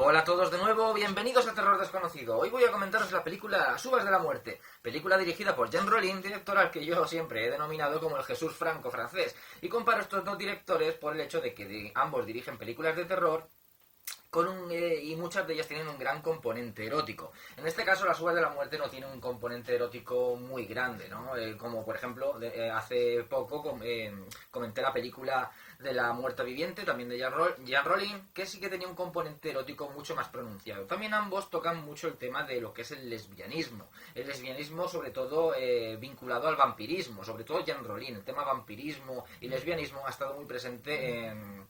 Hola a todos de nuevo, bienvenidos a Terror Desconocido. Hoy voy a comentaros la película Las Uvas de la Muerte, película dirigida por Jean Rollin, director al que yo siempre he denominado como el Jesús Franco francés, y comparo estos dos directores por el hecho de que ambos dirigen películas de terror y muchas de ellas tienen un gran componente erótico. En este caso, Las Uvas de la Muerte no tiene un componente erótico muy grande, ¿no? Como por ejemplo, hace poco comenté la película de La Muerta Viviente, también de Jean Rollin, que sí que tenía un componente erótico mucho más pronunciado. También ambos tocan mucho el tema de lo que es el lesbianismo. El lesbianismo sobre todo vinculado al vampirismo, sobre todo Jean Rollin. El tema vampirismo y lesbianismo ha estado muy presente en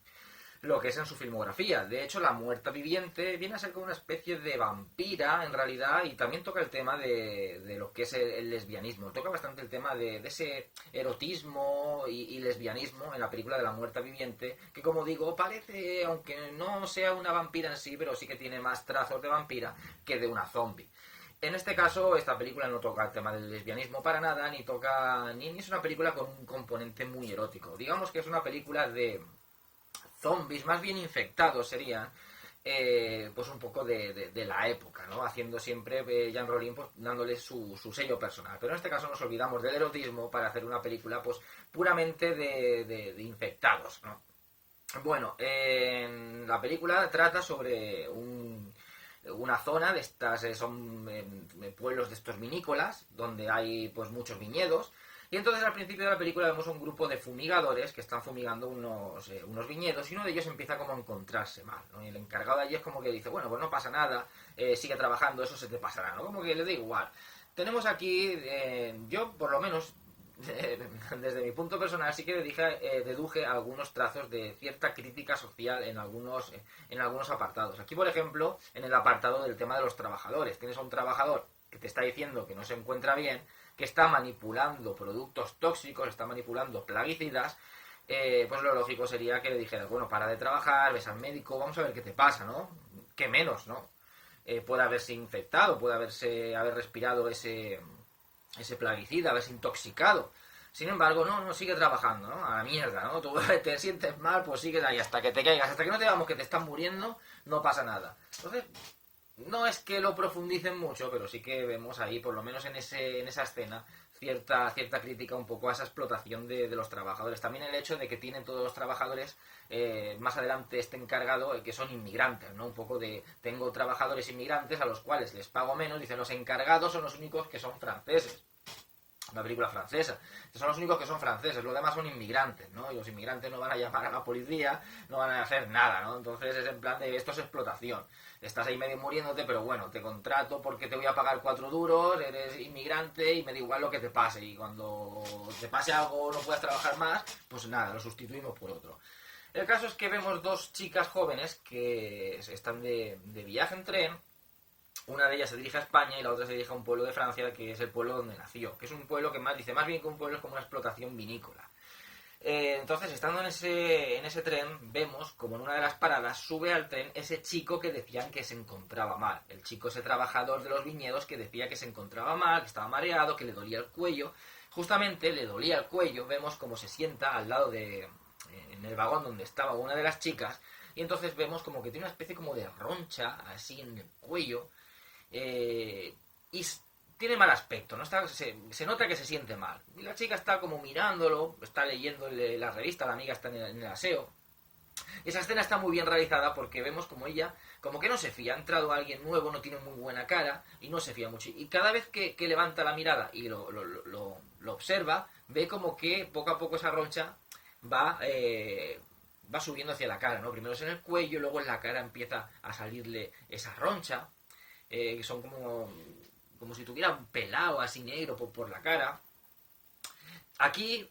lo que es en su filmografía. De hecho, La Muerta Viviente viene a ser como una especie de vampira, en realidad, y también toca el tema de lo que es el lesbianismo. Toca bastante el tema de ese erotismo y lesbianismo en la película de La Muerta Viviente, que como digo, parece, aunque no sea una vampira en sí, pero sí que tiene más trazos de vampira que de una zombie. En este caso, esta película no toca el tema del lesbianismo para nada, ni es una película con un componente muy erótico. Digamos que es una película de zombies, más bien infectados serían, pues un poco de la época, ¿no? Haciendo siempre Jean Rollin, pues dándole su sello personal. Pero en este caso nos olvidamos del erotismo para hacer una película pues puramente de infectados, ¿no? Bueno, la película trata sobre una zona de estas, son pueblos de estos vinícolas, donde hay pues muchos viñedos. Y entonces al principio de la película vemos un grupo de fumigadores que están fumigando unos viñedos, y uno de ellos empieza como a encontrarse mal, ¿no? Y el encargado de allí es como que dice, bueno, pues no pasa nada, sigue trabajando, eso se te pasará, ¿no? Como que le da igual. Tenemos aquí, yo por lo menos, desde mi punto personal, sí que deduje algunos trazos de cierta crítica social en algunos apartados. Aquí, por ejemplo, en el apartado del tema de los trabajadores, tienes a un trabajador que te está diciendo que no se encuentra bien, que está manipulando productos tóxicos, está manipulando plaguicidas, pues lo lógico sería que le dijeras, bueno, para de trabajar, ves al médico, vamos a ver qué te pasa, ¿no? ¿Qué menos, no? Puede haberse infectado, puede haber respirado ese plaguicida, haberse intoxicado. Sin embargo, no sigue trabajando, ¿no? A la mierda, ¿no? Tú te sientes mal, pues sigues ahí hasta que te caigas, hasta que no te veamos que te están muriendo, no pasa nada. Entonces, no es que lo profundicen mucho, pero sí que vemos ahí, por lo menos en esa escena, cierta crítica un poco a esa explotación de los trabajadores. También el hecho de que tienen todos los trabajadores, más adelante este encargado, que son inmigrantes, ¿no? Un poco de, tengo trabajadores inmigrantes a los cuales les pago menos, dicen los encargados son los únicos que son franceses. Una película francesa. Estos son los únicos que son franceses, los demás son inmigrantes, ¿no? Y los inmigrantes no van a llamar a la policía, no van a hacer nada, ¿no? Entonces es en plan de, esto es explotación. Estás ahí medio muriéndote, pero bueno, te contrato porque te voy a pagar 4 duros, eres inmigrante y me da igual lo que te pase. Y cuando te pase algo o no puedas trabajar más, pues nada, lo sustituimos por otro. El caso es que vemos dos chicas jóvenes que están de viaje en tren. Una de ellas se dirige a España y la otra se dirige a un pueblo de Francia, que es el pueblo donde nació, que es un pueblo que más bien que un pueblo es como una explotación vinícola. Entonces, estando en ese tren, vemos como en una de las paradas sube al tren ese chico que decían que se encontraba mal. El chico, ese trabajador de los viñedos, que decía que se encontraba mal, que estaba mareado, que le dolía el cuello. Justamente le dolía el cuello, vemos cómo se sienta al lado en el vagón donde estaba una de las chicas, y entonces vemos como que tiene una especie como de roncha así en el cuello. Y tiene mal aspecto, ¿no? Se nota que se siente mal. Y la chica está como mirándolo, está leyendo la revista, la amiga está en el aseo. Y esa escena está muy bien realizada porque vemos como ella, como que no se fía, ha entrado alguien nuevo, no tiene muy buena cara y no se fía mucho. Y cada vez que levanta la mirada y lo observa, ve como que poco a poco esa roncha va subiendo hacia la cara, ¿no? Primero es en el cuello, luego en la cara empieza a salirle esa roncha. Que son como si tuviera un pelado así negro por la cara. Aquí,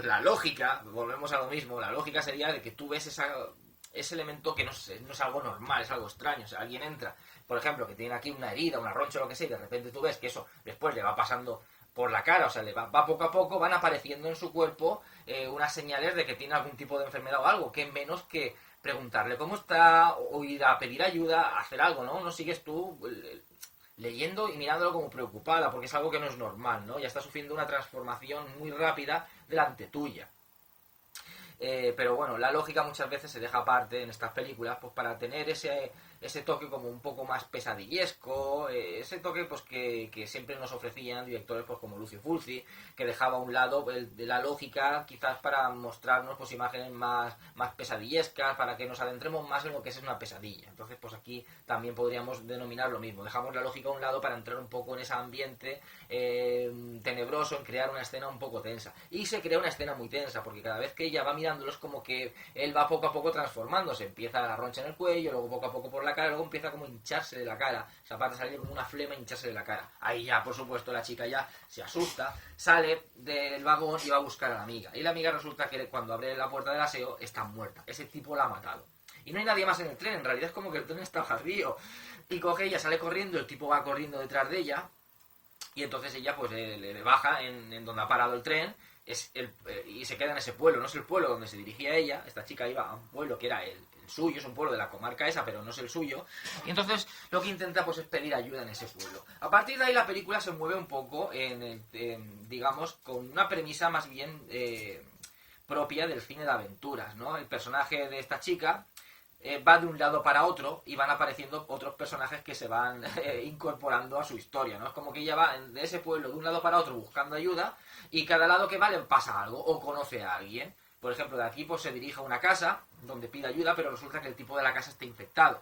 la lógica, volvemos a lo mismo, la lógica sería de que tú ves ese elemento que no es algo normal, es algo extraño. O sea, alguien entra, por ejemplo, que tiene aquí una herida, una roncha o lo que sea, y de repente tú ves que eso después le va pasando por la cara, o sea, le va poco a poco, van apareciendo en su cuerpo unas señales de que tiene algún tipo de enfermedad o algo, que menos que preguntarle cómo está o ir a pedir ayuda, hacer algo, ¿no? No sigues tú leyendo y mirándolo como preocupada, porque es algo que no es normal, ¿no? Ya está sufriendo una transformación muy rápida delante tuya. Pero bueno, la lógica muchas veces se deja aparte en estas películas, pues para tener ese toque como un poco más pesadillesco, ese toque pues que siempre nos ofrecían directores pues como Lucio Fulci, que dejaba a un lado de la lógica quizás para mostrarnos pues imágenes más pesadillescas, para que nos adentremos más en lo que es una pesadilla. Entonces pues aquí también podríamos denominar lo mismo, dejamos la lógica a un lado para entrar un poco en ese ambiente tenebroso, en crear una escena un poco tensa. Y se crea una escena muy tensa, porque cada vez que ella va mirándolo es como que él va poco a poco transformándose, empieza la roncha en el cuello, luego poco a poco por la cara, luego empieza como a hincharse de la cara, o sea, para salir como una flema, hincharse de la cara. Ahí ya, por supuesto, la chica ya se asusta, sale del vagón y va a buscar a la amiga. Y la amiga resulta que cuando abre la puerta del aseo está muerta. Ese tipo la ha matado. Y no hay nadie más en el tren, en realidad es como que el tren está vacío. Y coge ella, sale corriendo, el tipo va corriendo detrás de ella, y entonces ella pues le baja en donde ha parado el tren, y se queda en ese pueblo. No es el pueblo donde se dirigía ella, esta chica iba a un pueblo que era el suyo, es un pueblo de la comarca esa, pero no es el suyo, y entonces lo que intenta pues es pedir ayuda en ese pueblo. A partir de ahí la película se mueve un poco digamos, con una premisa más bien propia del cine de aventuras, ¿no? El personaje de esta chica va de un lado para otro y van apareciendo otros personajes que se van incorporando a su historia, ¿no? Es como que ella va de ese pueblo de un lado para otro buscando ayuda, y cada lado que va le pasa algo o conoce a alguien. Por ejemplo, de aquí pues se dirige a una casa donde pide ayuda, pero resulta que el tipo de la casa está infectado.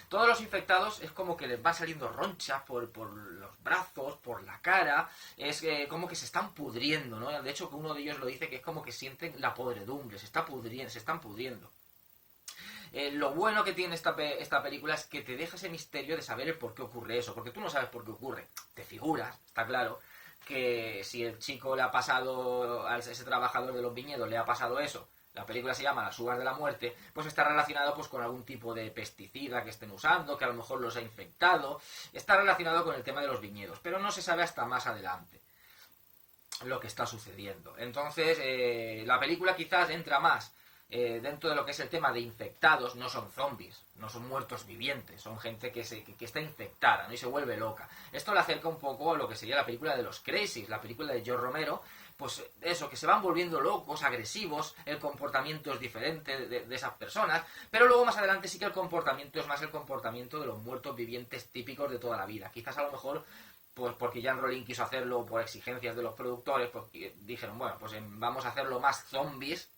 Todos los infectados es como que les va saliendo ronchas por los brazos, por la cara, es como que se están pudriendo, ¿no? De hecho, que uno de ellos lo dice, que es como que sienten la podredumbre, se están pudriendo. Lo bueno que tiene esta película es que te deja ese misterio de saber el por qué ocurre eso, porque tú no sabes por qué ocurre. Te figuras, está claro, que si el chico le ha pasado, a ese trabajador de los viñedos le ha pasado eso, la película se llama Las uvas de la muerte, pues está relacionado pues con algún tipo de pesticida que estén usando, que a lo mejor los ha infectado, está relacionado con el tema de los viñedos, pero no se sabe hasta más adelante lo que está sucediendo. Entonces, la película quizás entra más dentro de lo que es el tema de infectados. No son zombies, no son muertos vivientes, son gente que está infectada, ¿no? Y se vuelve loca. Esto le acerca un poco a lo que sería la película de los Crazies, la película de George Romero, pues eso, que se van volviendo locos, agresivos, el comportamiento es diferente de esas personas, pero luego más adelante sí que el comportamiento es más el comportamiento de los muertos vivientes típicos de toda la vida. Quizás a lo mejor pues porque Jean Rollin quiso hacerlo por exigencias de los productores, pues dijeron, bueno, pues vamos a hacerlo más zombies,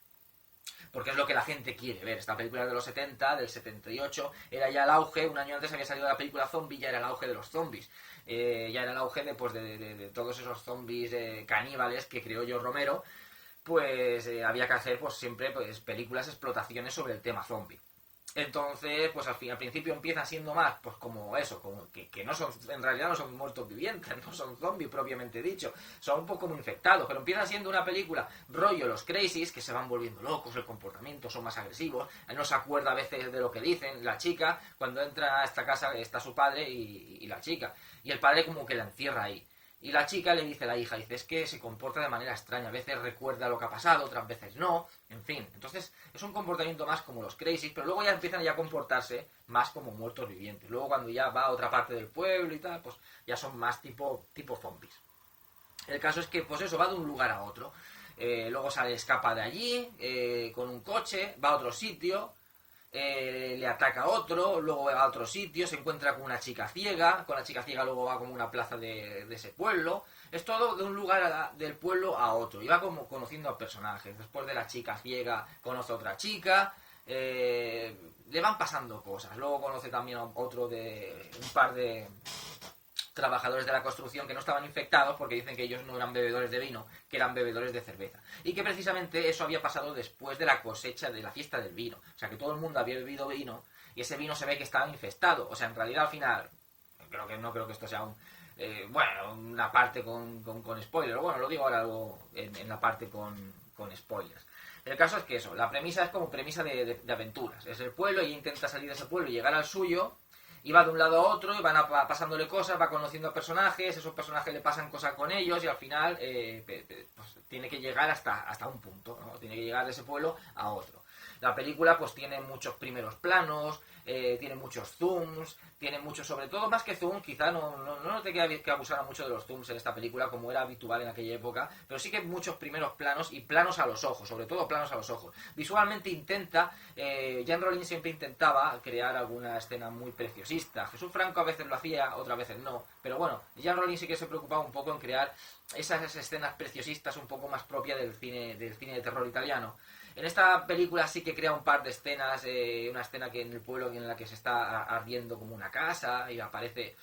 porque es lo que la gente quiere ver. Esta película es de los 70, del 78, era ya el auge, un año antes había salido la película Zombie, ya era el auge de los zombies. Ya era el auge de todos esos zombies caníbales que creó George Romero, pues había que hacer pues siempre pues películas, explotaciones sobre el tema zombie. Entonces, pues al principio empieza siendo más, pues como eso, como que no son, en realidad no son muertos vivientes, no son zombies propiamente dicho, son un poco como infectados, pero empieza siendo una película rollo los Crazies, que se van volviendo locos, el comportamiento, son más agresivos, no se acuerda a veces de lo que dicen, la chica, cuando entra a esta casa está su padre y la chica, y el padre como que la encierra ahí. Y la chica le dice a la hija, dice, es que se comporta de manera extraña, a veces recuerda lo que ha pasado, otras veces no, en fin. Entonces es un comportamiento más como los Crazies, pero luego ya empiezan ya a comportarse más como muertos vivientes. Luego cuando ya va a otra parte del pueblo y tal, pues ya son más tipo zombies. El caso es que, pues eso, va de un lugar a otro. Luego escapa de allí, con un coche, va a otro sitio, le ataca a otro, luego va a otro sitio, se encuentra con una chica ciega, con la chica ciega luego va como a una plaza de ese pueblo. Es todo de un lugar del pueblo a otro, y va como conociendo a personajes. Después de la chica ciega conoce a otra chica, le van pasando cosas. Luego conoce también a otro de un par de trabajadores de la construcción que no estaban infectados porque dicen que ellos no eran bebedores de vino, que eran bebedores de cerveza. Y que precisamente eso había pasado después de la cosecha de la fiesta del vino. O sea, que todo el mundo había bebido vino y ese vino se ve que estaba infestado. O sea, en realidad al final, no creo que esto sea una parte con spoilers. Bueno, lo digo ahora algo en la parte con spoilers. El caso es que eso, la premisa es como premisa de aventuras. Es el pueblo y intenta salir de ese pueblo y llegar al suyo. Y va de un lado a otro y van pasándole cosas, va conociendo a personajes, esos personajes le pasan cosas con ellos y al final pues, tiene que llegar hasta un punto, ¿no? Tiene que llegar de ese pueblo a otro. La película pues tiene muchos primeros planos, tiene muchos zooms, tiene mucho, sobre todo más que zoom, quizá no te queda que abusara mucho de los zooms en esta película como era habitual en aquella época, pero sí que muchos primeros planos y planos a los ojos, sobre todo planos a los ojos. Visualmente Jean Rollin siempre intentaba crear alguna escena muy preciosista. Jesús Franco a veces lo hacía, otras veces no, pero bueno, Jean Rollin sí que se preocupaba un poco en crear esas escenas preciosistas un poco más propias del cine de terror italiano. En esta película sí que crea un par de escenas, una escena que en el pueblo en la que se está ardiendo como una casa y aparece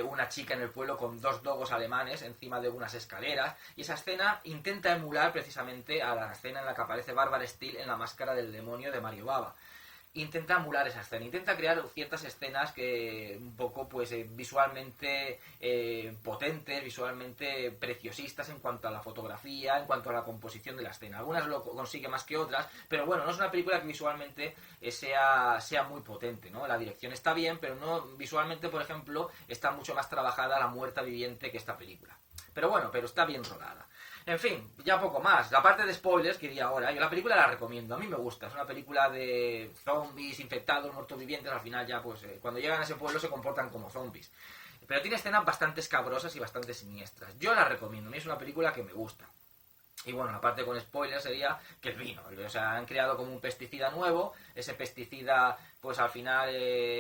una chica en el pueblo con dos dogos alemanes encima de unas escaleras, y esa escena intenta emular precisamente a la escena en la que aparece Barbara Steele en La máscara del demonio de Mario Bava. Intenta emular esa escena, intenta crear ciertas escenas que un poco pues visualmente potentes, visualmente preciosistas en cuanto a la fotografía, en cuanto a la composición de la escena. Algunas lo consigue más que otras, pero bueno, no es una película que visualmente sea muy potente, ¿no? La dirección está bien, pero no visualmente, por ejemplo, está mucho más trabajada La muerta viviente que esta película. Pero bueno, pero está bien rodada. En fin, ya poco más. La parte de spoilers que iría ahora, yo la película la recomiendo, a mí me gusta. Es una película de zombies, infectados, muertos vivientes, al final ya pues cuando llegan a ese pueblo se comportan como zombies. Pero tiene escenas bastante escabrosas y bastante siniestras. Yo la recomiendo, a mí es una película que me gusta. Y bueno, la parte con spoilers sería que el vino, o sea, han creado como un pesticida nuevo, ese pesticida pues al final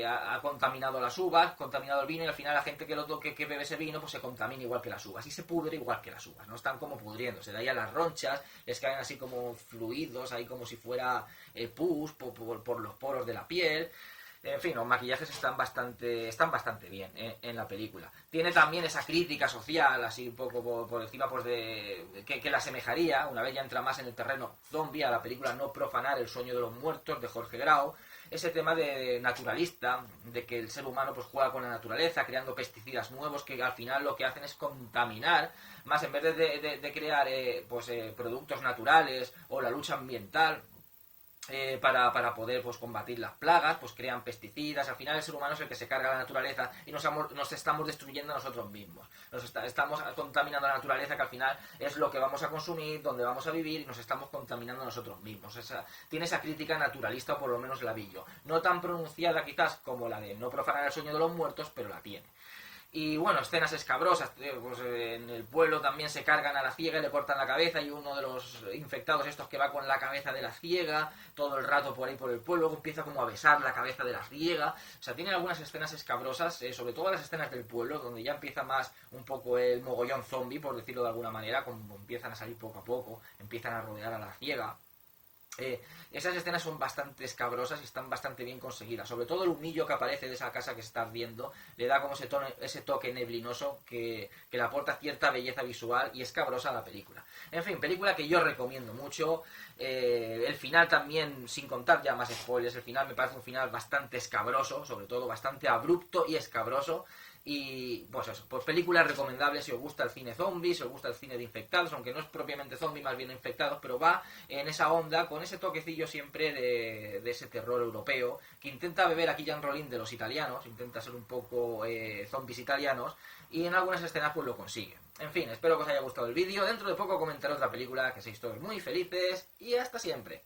ha contaminado las uvas, contaminado el vino, y al final la gente que bebe ese vino pues se contamina igual que las uvas y se pudre igual que las uvas, ¿no? Están como pudriéndose, de ahí a las ronchas les caen así como fluidos, ahí como si fuera pus por los poros de la piel. En fin, los maquillajes están bastante bien en la película. Tiene también esa crítica social, así un poco por encima, pues que la asemejaría, una vez ya entra más en el terreno zombie, a la película No profanar el sueño de los muertos, de Jorge Grau. Ese tema de naturalista, de que el ser humano pues juega con la naturaleza, creando pesticidas nuevos que al final lo que hacen es contaminar, más en vez de crear productos naturales o la lucha ambiental. Para poder pues combatir las plagas, pues crean pesticidas. Al final el ser humano es el que se carga la naturaleza y nos estamos destruyendo a nosotros mismos. Estamos contaminando la naturaleza, que al final es lo que vamos a consumir, donde vamos a vivir, y nos estamos contaminando a nosotros mismos. Tiene esa crítica naturalista, o por lo menos la vi yo. No tan pronunciada quizás como la de No profanar el sueño de los muertos, pero la tiene. Y bueno, escenas escabrosas, pues en el pueblo también se cargan a la ciega y le cortan la cabeza, y uno de los infectados estos que va con la cabeza de la ciega todo el rato por ahí por el pueblo, luego empieza como a besar la cabeza de la ciega. O sea, tiene algunas escenas escabrosas, sobre todo las escenas del pueblo, donde ya empieza más un poco el mogollón zombie, por decirlo de alguna manera, como empiezan a salir poco a poco, empiezan a rodear a la ciega. Esas escenas son bastante escabrosas y están bastante bien conseguidas. Sobre todo el humillo que aparece de esa casa que se está ardiendo le da como ese toque neblinoso que le aporta cierta belleza visual y escabrosa a la película. En fin, película que yo recomiendo mucho. El final también, sin contar ya más spoilers, el final me parece un final bastante escabroso, sobre todo bastante abrupto y escabroso. Y pues eso, pues películas recomendables si os gusta el cine zombie, si os gusta el cine de infectados, aunque no es propiamente zombie, más bien infectados, pero va en esa onda, con ese toquecillo siempre de ese terror europeo, que intenta beber aquí Jean Rollin de los italianos, intenta ser un poco zombies italianos, y en algunas escenas pues lo consigue. En fin, espero que os haya gustado el vídeo, dentro de poco comentaré otra película, que seáis todos muy felices, y hasta siempre.